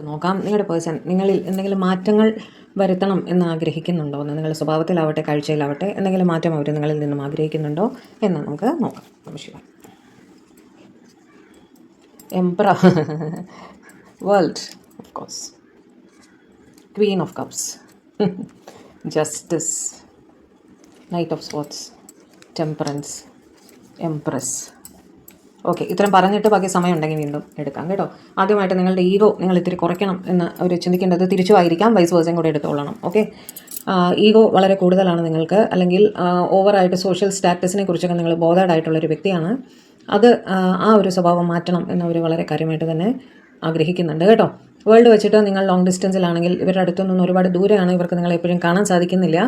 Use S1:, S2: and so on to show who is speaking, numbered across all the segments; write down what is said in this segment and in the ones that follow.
S1: നോക്കാം. നിങ്ങളുടെ പേഴ്സൺ നിങ്ങളിൽ എന്തെങ്കിലും മാറ്റങ്ങൾ വരുത്തണം എന്ന് ആഗ്രഹിക്കുന്നുണ്ടോ എന്ന്, നിങ്ങളുടെ സ്വഭാവത്തിലാവട്ടെ കാഴ്ചയിലാവട്ടെ എന്തെങ്കിലും മാറ്റം അവർ നിങ്ങളിൽ നിന്നും ആഗ്രഹിക്കുന്നുണ്ടോ എന്ന് നമുക്ക് നോക്കാം. നമസ്കാരം. Emperor, world, of course, Queen of cups, justice, knight of sports, temperance, empress. Okay, ഇത്രയും പറഞ്ഞിട്ട് ബാക്കി സമയം ഉണ്ടെങ്കിൽ വീണ്ടും എടുക്കാം കേട്ടോ. ആദ്യമായിട്ട് നിങ്ങളുടെ ഈഗോ നിങ്ങൾ ഇത്തിരി കുറയ്ക്കണം എന്ന് അവർ ചിന്തിക്കേണ്ടത് തിരിച്ചുമായിരിക്കാം, വൈസ് വേഴ്സയും കൂടെ എടുത്തോളണം. ഓക്കെ, ഈഗോ വളരെ കൂടുതലാണ് നിങ്ങൾക്ക്, അല്ലെങ്കിൽ ഓവറായിട്ട് സോഷ്യൽ സ്റ്റാറ്റസിനെ കുറിച്ചൊക്കെ നിങ്ങൾ ബോധേഡായിട്ടുള്ളൊരു വ്യക്തിയാണ്. അത് ആ ഒരു സ്വഭാവം മാറ്റണം എന്നവർ വളരെ കാര്യമായിട്ട് തന്നെ ആഗ്രഹിക്കുന്നുണ്ട് കേട്ടോ. വേൾഡ് വെച്ചിട്ട് നിങ്ങൾ ലോങ് ഡിസ്റ്റൻസിലാണെങ്കിൽ ഇവരുടെ അടുത്തൊന്നും ഒരുപാട് ദൂരെയാണ്, ഇവർക്ക് നിങ്ങളെ എപ്പോഴും കാണാൻ സാധിക്കുന്നില്ല,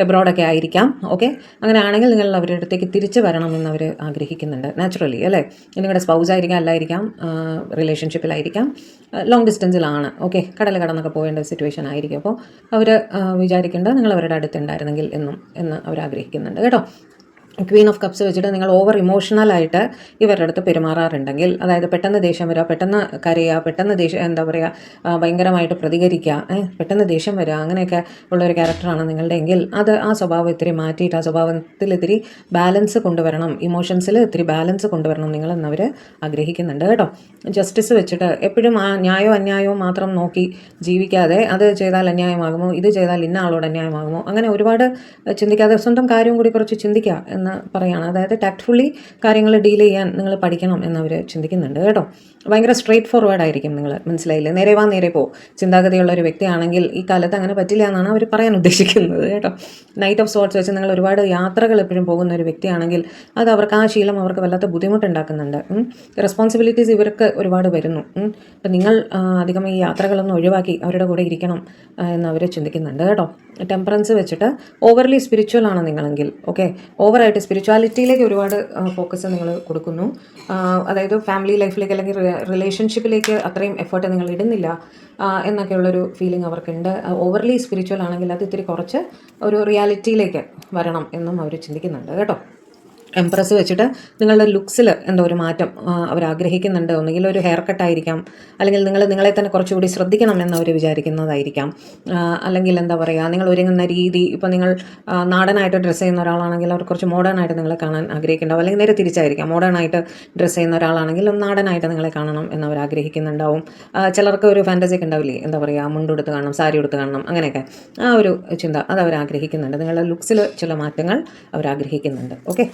S1: എബ്രോഡൊക്കെ ആയിരിക്കാം. ഓക്കെ, അങ്ങനെ ആണെങ്കിൽ നിങ്ങൾ അവരുടെ അടുത്തേക്ക് തിരിച്ച് വരണം എന്ന് അവർ ആഗ്രഹിക്കുന്നുണ്ട് നാച്ചുറലി, അല്ലേ? നിങ്ങളുടെ സ്പൗസ് ആയിരിക്കാം, അല്ലായിരിക്കാം, റിലേഷൻഷിപ്പിലായിരിക്കാം, ലോങ് ഡിസ്റ്റൻസിലാണ്. ഓക്കെ, കടൽ കടന്നൊക്കെ പോകേണ്ട സിറ്റുവേഷൻ ആയിരിക്കും. അപ്പോൾ അവർ വിചാരിക്കേണ്ടത് നിങ്ങൾ അവരുടെ അടുത്തുണ്ടായിരുന്നെങ്കിൽ എന്ന് അവർ ആഗ്രഹിക്കുന്നുണ്ട് കേട്ടോ. ക്വീൻ ഓഫ് കപ്സ് വെച്ചിട്ട് നിങ്ങൾ ഓവർ ഇമോഷണലായിട്ട് ഇവരുടെ അടുത്ത് പെരുമാറാറുണ്ടെങ്കിൽ, അതായത് പെട്ടെന്ന് ദേഷ്യം വരിക, പെട്ടെന്ന് കരയുക, പെട്ടെന്ന് എന്താ പറയുക, ഭയങ്കരമായിട്ട് പ്രതികരിക്കുക, പെട്ടെന്ന് ദേഷ്യം വരിക, അങ്ങനെയൊക്കെ ഉള്ളൊരു ക്യാരക്ടറാണ് നിങ്ങളുടെ എങ്കിൽ അത് ആ സ്വഭാവം ഇത്തിരി മാറ്റിയിട്ട് ആ സ്വഭാവത്തിൽ ഇത്തിരി ബാലൻസ് കൊണ്ടുവരണം, ഇമോഷൻസിൽ ഇത്തിരി ബാലൻസ് കൊണ്ടുവരണം നിങ്ങളെന്നവർ ആഗ്രഹിക്കുന്നുണ്ട് കേട്ടോ. ജസ്റ്റിസ് വെച്ചിട്ട് എപ്പോഴും ആ ന്യായവും അന്യായവും മാത്രം നോക്കി ജീവിക്കാതെ, അത് ചെയ്താൽ അന്യായമാകുമോ, ഇത് ചെയ്താൽ ഇന്ന ആളോട് അന്യായമാകുമോ, അങ്ങനെ ഒരുപാട് ചിന്തിക്കാതെ സ്വന്തം കാര്യം കൂടി കുറച്ച് ചിന്തിക്കുക എന്ന് പറയുകയാണ്. അതായത് ടാക്ട്ഫുള്ളി കാര്യങ്ങൾ ഡീൽ ചെയ്യാൻ നിങ്ങൾ പഠിക്കണം എന്നവർ ചിന്തിക്കുന്നുണ്ട് കേട്ടോ. ഭയങ്കര സ്ട്രെയിറ്റ് ഫോർവേഡ് ആയിരിക്കും നിങ്ങൾ, മനസ്സിലായില്ലേ? നേരെ വാ നേരെ പോ ചിന്താഗതിയുള്ള ഒരു വ്യക്തിയാണെങ്കിൽ ഈ കാലത്ത് അങ്ങനെ പറ്റില്ല എന്നാണ് അവർ പറയാൻ ഉദ്ദേശിക്കുന്നത് കേട്ടോ. നൈറ്റ് ഓഫ് സോർട്സ് വെച്ച് നിങ്ങൾ ഒരുപാട് യാത്രകൾ എപ്പോഴും പോകുന്ന ഒരു വ്യക്തിയാണെങ്കിൽ അത് അവർക്ക് ആ ശീലം അവർക്ക് വല്ലാത്ത ബുദ്ധിമുട്ടുണ്ടാക്കുന്നുണ്ട്. റെസ്പോൺസിബിലിറ്റീസ് ഇവർക്ക് ഒരുപാട് വരുന്നു. അപ്പം നിങ്ങൾ അധികം ഈ യാത്രകളൊന്നും ഒഴിവാക്കി അവരുടെ കൂടെ ഇരിക്കണം എന്നവർ ചിന്തിക്കുന്നുണ്ട് കേട്ടോ. ടെമ്പറൻസ് വെച്ചിട്ട് ഓവർലി സ്പിരിച്വൽ ആണ് നിങ്ങളെങ്കിൽ, ഓക്കെ, ഓവറായിട്ട് സ്പിരിച്വാലിറ്റിയിലേക്ക് ഒരുപാട് ഫോക്കസ് നിങ്ങൾ കൊടുക്കുന്നു. അതായത് ഫാമിലി ലൈഫിലേക്ക് അല്ലെങ്കിൽ റിലേഷൻഷിപ്പിലേക്ക് അത്രയും എഫേർട്ട് നിങ്ങൾ ഇടുന്നില്ല എന്നൊക്കെയുള്ളൊരു ഫീലിംഗ് അവർക്കുണ്ട്. ഓവർലി സ്പിരിച്വൽ ആണെങ്കിൽ അത് ഇത്തിരി കുറച്ച് ഒരു റിയാലിറ്റിയിലേക്ക് വരണം എന്നും അവർ ചിന്തിക്കുന്നുണ്ട് കേട്ടോ. എംപ്രസ് വെച്ചിട്ട് നിങ്ങളുടെ ലുക്സിൽ എന്തോ ഒരു മാറ്റം അവർ ആഗ്രഹിക്കുന്നുണ്ട്. ഒന്നുകിൽ ഒരു ഹെയർ കട്ടായിരിക്കാം, അല്ലെങ്കിൽ നിങ്ങളെ തന്നെ കുറച്ചുകൂടി ശ്രദ്ധിക്കണം എന്നവർ വിചാരിക്കുന്നതായിരിക്കാം. അല്ലെങ്കിൽ എന്താ പറയുക, നിങ്ങൾ ഒരുങ്ങുന്ന രീതി, ഇപ്പോൾ നിങ്ങൾ നാടനായിട്ട് ഡ്രസ്സ് ചെയ്യുന്ന ഒരാളാണെങ്കിൽ അവർ കുറച്ച് മോഡേൺ ആയിട്ട് നിങ്ങളെ കാണാൻ ആഗ്രഹിക്കുന്നുണ്ടാവും. അല്ലെങ്കിൽ നേരെ തിരിച്ചായിരിക്കാം, മോഡേൺ ആയിട്ട് ഡ്രസ്സ് ചെയ്യുന്ന ഒരാളാണെങ്കിൽ നാടനായിട്ട് നിങ്ങളെ കാണണം എന്നവർ ആഗ്രഹിക്കുന്നുണ്ടാവും. ചിലർക്ക് ഒരു ഫാൻറ്റസി ഒക്കെ ഉണ്ടാവില്ലേ, എന്താ പറയുക, മുണ്ടെടുത്ത് കാണണം, സാരി എടുത്ത് കാണണം, അങ്ങനെയൊക്കെ ആ ഒരു ചിന്ത അത് അവർ ആഗ്രഹിക്കുന്നുണ്ട്. നിങ്ങളുടെ ലുക്സിൽ ചില മാറ്റങ്ങൾ അവർ ആഗ്രഹിക്കുന്നുണ്ട്. ഓക്കെ.